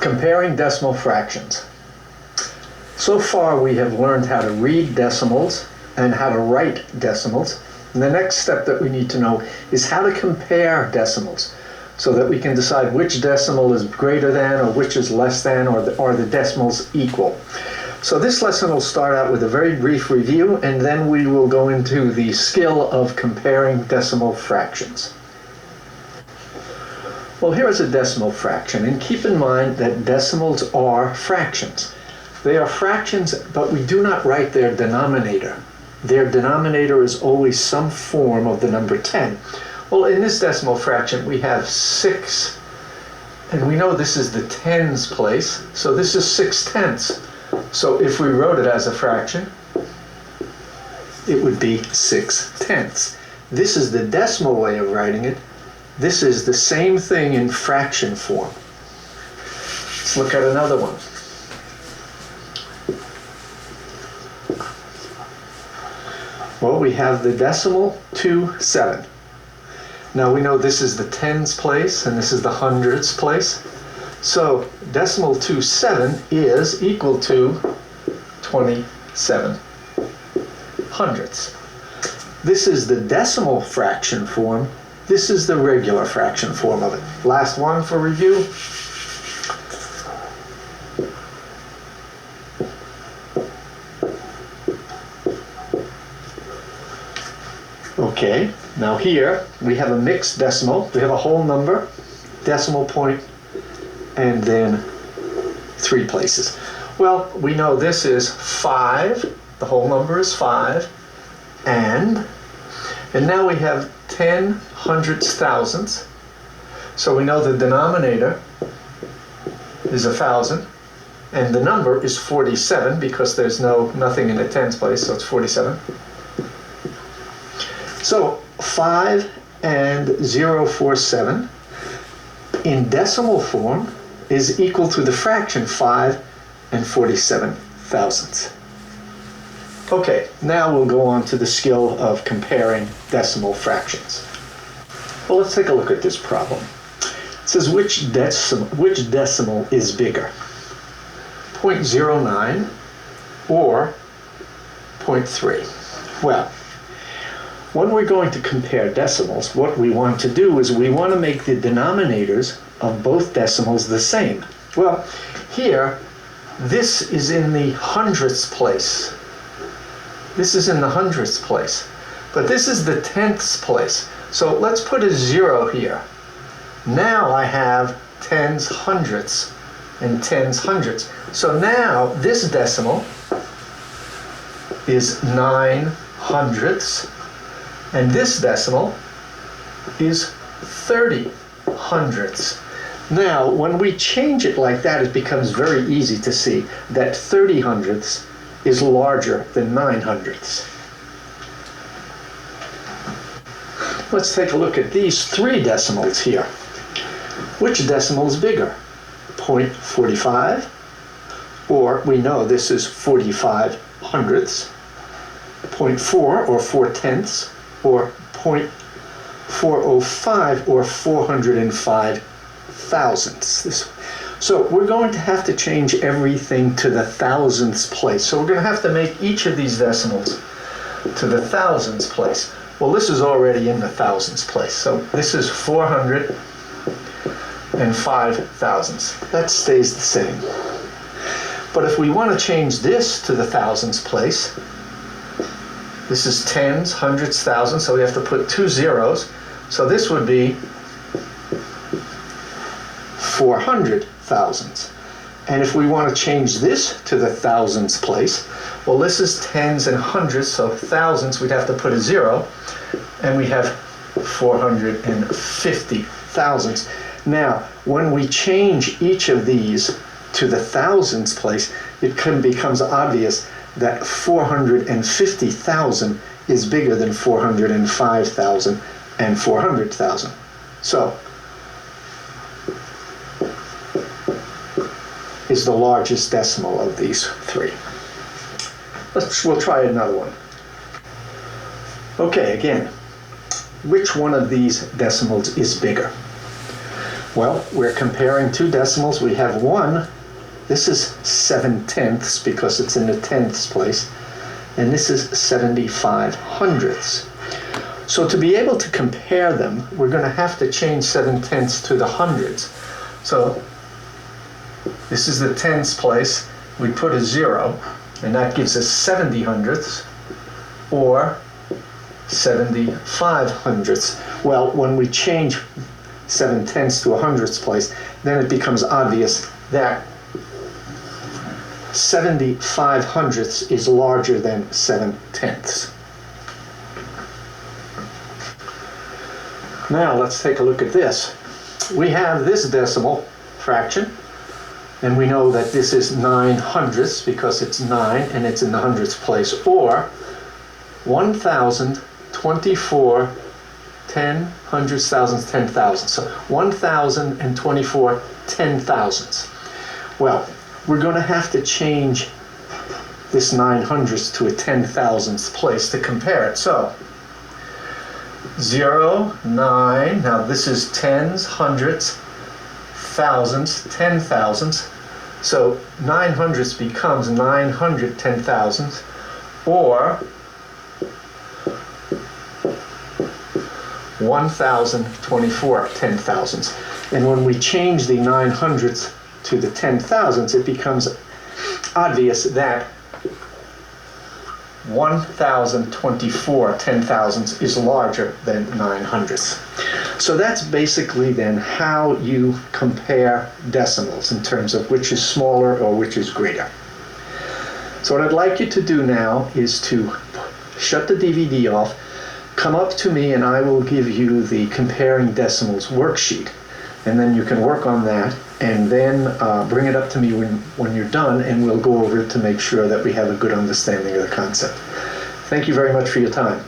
Comparing decimal fractions. So far we have learned how to read decimals and how to write decimals. And the next step that we need to know is how to compare decimals so that we can decide which decimal is greater than or which is less than, or the decimals equal. So this lesson will start out with a very brief review, and then we will go into the skill of comparing decimal fractions. Well, here is a decimal fraction, and keep in mind that decimals are fractions. They are fractions, but we do not write their denominator. Their denominator is always some form of the number 10. Well, in this decimal fraction, we have 6, and we know this is the tens place, so this is 6/10. So if we wrote it as a fraction, it would be 6/10. This is the decimal way of writing it. This is the same thing in fraction form. Let's look at another one. Well, we have the decimal 2/7. Now we know this is the tens place and this is the hundreds place. So decimal 2/7 is equal to 27 hundredths. This is the decimal fraction form. This is the regular fraction form of it. Last one for review. Okay, now here we have a mixed decimal. We have a whole number, decimal point, and then 3 places. Well, we know this is 5. The whole number is 5. And now we have 10 hundredths thousandths. So we know the denominator is 1,000, and the number is 47 because there's nothing in the tens place, so it's 47. So 5 and 0.47 in decimal form is equal to the fraction 5 and 47 thousandths. Okay, now we'll go on to the skill of comparing decimal fractions. Well, let's take a look at this problem. It says which decimal is bigger, 0.09 or 0.3? Well, when we're going to compare decimals, what we want to do is we want to make the denominators of both decimals the same. Well, here, this is in the hundredths place. This is in the hundredths place. But this is the tenths place. So let's put a 0 here. Now I have tens hundredths and tens hundredths. So now this decimal is 9 hundredths. And this decimal is 30 hundredths. Now, when we change it like that, it becomes very easy to see that 30 hundredths is larger than 9 hundredths. Let's take a look at these 3 decimals here. Which decimal is bigger? 0.45, or we know this is 45 hundredths, 0.4 or 4/10, or 0.405 or 405 thousandths. So we're going to have to change everything to the thousandths place. So we're going to have to make each of these decimals to the thousandths place. Well, this is already in the thousandths place. So this is 405 thousandths. That stays the same. But if we want to change this to the thousandths place, this is tens, hundreds, thousands, so we have to put 2 zeros. So this would be 400 thousandths. And if we want to change this to the thousandths place, well, this is tens and hundreds, so thousandths, we'd have to put a 0, and we have 450 thousandths. Now, when we change each of these to the thousandths place, it becomes obvious that 450,000 is bigger than 405,000 and 400,000. So, is the largest decimal of these 3. We'll try another one. Okay, again, which one of these decimals is bigger? Well, we're comparing two decimals. We have one, this is 7/10 because it's in the tenths place, and this is 75/100. So to be able to compare them, we're going to have to change 7/10 to the hundreds. So this is the tenths place. We put a 0, and that gives us 70/100 or 75/100. Well, when we change 7/10 to a hundredths place, then it becomes obvious that 75/100 is larger than 7/10. Now let's take a look at this. We have this decimal fraction, and we know that this is 9/100 because it's 9 and it's in the hundredths place, or 1,024 10 hundreds, thousands, 10,000. So 1,024 10,000s. Well, we're going to have to change this 900ths to a 10,000th place to compare it. So 0, 9, now this is tens, hundreds, thousands, 10,000s. So 900ths becomes 900 10,000s, or 1,024 10,000s. And when we change the 900ths to the 10,000s, it becomes obvious that 1,024 10,000s is larger than 900ths. So that's basically then how you compare decimals in terms of which is smaller or which is greater. So what I'd like you to do now is to shut the DVD off, come up to me, and I will give you the comparing decimals worksheet, and then you can work on that, and then bring it up to me when you're done, and we'll go over it to make sure that we have a good understanding of the concept. Thank you very much for your time.